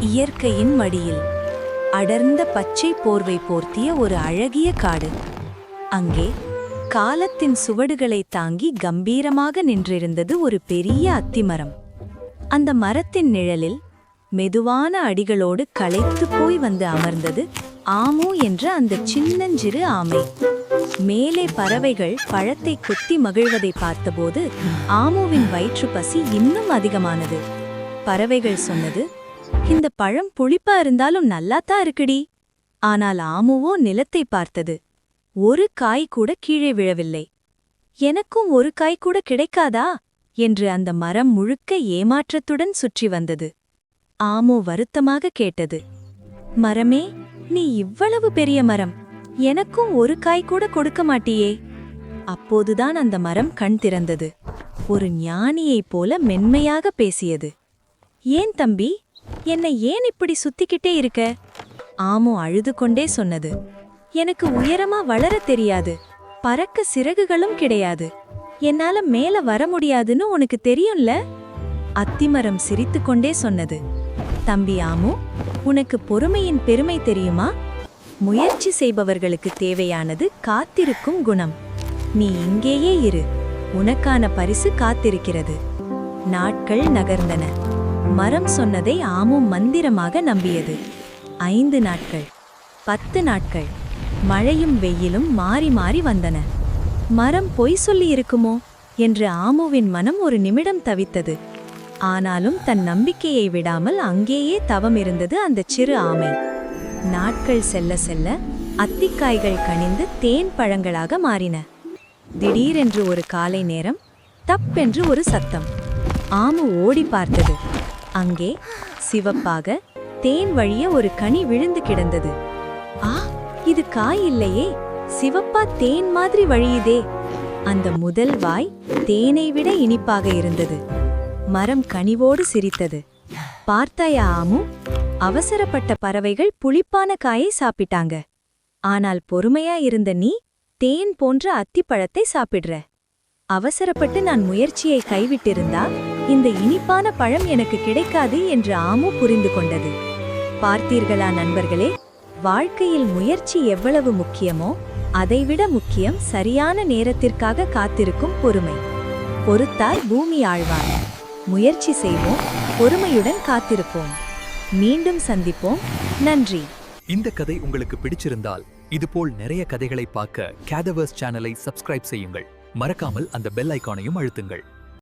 இயற்கையின் மடியில் அடர்ந்த பச்சை போர்வை போர்த்திய ஒரு அழகிய காடு. அங்கே காலத்தின் சுவடுகளை தாங்கி கம்பீரமாக நின்றிருந்தது ஒரு பெரிய அத்திமரம். அந்த மரத்தின் நிழலில் மெதுவான அடிகளோடு களைத்து போய் வந்து அமர்ந்தது ஆமு என்ற அந்த சின்னஞ்சிறு ஆமை. மேலே பறவைகள் பழத்தை கொத்தி மகிழ்வதை பார்த்தபோது ஆமுவின் வயிற்று பசி இன்னும் அதிகமானது. பறவைகள் சொன்னது, இந்த பழம் புளிப்பா இருந்தாலும் நல்லாத்தான் இருக்குடி. ஆனால் ஆமுவோ நிலத்தை பார்த்தது. ஒரு காய் கூட கீழே விழவில்லை. எனக்கும் ஒரு காய் கூட கிடைக்காதா என்று அந்த மரம் முழுக்க ஏமாற்றத்துடன் சுற்றி வந்தது. ஆமு வருத்தமாக கேட்டது, மரமே, நீ இவ்வளவு பெரிய மரம், எனக்கும் ஒரு காய் கூட கொடுக்க மாட்டியே. அப்போதுதான் அந்த மரம் கண் திறந்தது. ஒரு ஞானியைப் போல மென்மையாக பேசியது. ஏன் தம்பி, என்னை ஏன் இப்படி சுத்திக்கிட்டே இருக்க? ஆமு அழுது கொண்டே சொன்னது, எனக்கு உயரமா வளர தெரியாது, பறக்க சிறகுகளும் கிடையாது, என்னால மேல வர முடியாதுன்னு உனக்கு தெரியும்ல? அத்திமரம் சிரித்துக்கொண்டே சொன்னது, தம்பி ஆமு, உனக்கு பொறுமையின் பெருமை தெரியுமா? முயற்சி செய்பவர்களுக்கு தேவையானது காத்திருக்கும் குணம். நீ இங்கேயே இரு, உனக்கான பரிசு காத்திருக்கிறது. நாட்கள் நகர்ந்தன. மரம் சொன்னதை ஆமு மந்திரமாக நம்பியது. 5 நாட்கள், 10 நாட்கள், மழையும் வெயிலும் மாறி மாறி வந்தன. மரம் பொய் சொல்லி இருக்குமோ என்று ஆமுவின் மனம் ஒரு நிமிடம் தவித்தது. ஆனாலும் தன் நம்பிக்கையை விடாமல் அங்கேயே தவம் இருந்தது அந்த சிறு ஆமை. நாட்கள் செல்ல செல்ல அத்திக்காய்கள் கனிந்து தேன் பழங்களாக மாறின. திடீரென்று ஒரு காலை நேரம் தப்பென்று ஒரு சத்தம். ஆமு ஓடி பார்த்தது. அங்கே சிவப்பாக தேன் வழிய ஒரு கனி விழுந்து கிடந்தது. ஆ, இது காய் இல்லையே, சிவப்பா தேன் மாதிரி வழியுதே. அந்த முதல் வாய் தேனை விட இனிப்பாக இருந்தது. மரம் கனிவோடு சிரித்தது. பார்த்தாயா ஆமு, அவசரப்பட்ட பறவைகள் புளிப்பான காயை சாப்பிட்டாங்க. ஆனால் பொறுமையா இருந்த நீ தேன் போன்ற அத்திப்பழத்தை சாப்பிடுற. அவசரப்பட்டு நான் முயற்சியை கைவிட்டிருந்தா இந்த இனிப்பான பழம் எனக்கு கிடைக்காது என்று ஆமு புரிந்து கொண்டது. பார்த்தீர்களா நண்பர்களே, வாழ்க்கையில் முயற்சி எவ்வளவு முக்கியமோ அதைவிட முக்கியம் சரியான நேரத்திற்காக காத்திருக்கும் பொறுமை. பொறுத்தால் பூமி ஆழ்வார். முயற்சி செய்வோம், பொறுமையுடன் காத்திருப்போம். மீண்டும் சந்திப்போம். நன்றி. இந்த கதை உங்களுக்கு பிடிச்சிருந்தால் இதுபோல் நிறைய கதைகளை பார்க்க கேதவர்ஸ் சேனலை சப்ஸ்கிரைப் செய்யுங்கள். மறக்காமல் அந்த பெல் ஐகானையும் அழுத்துங்கள்.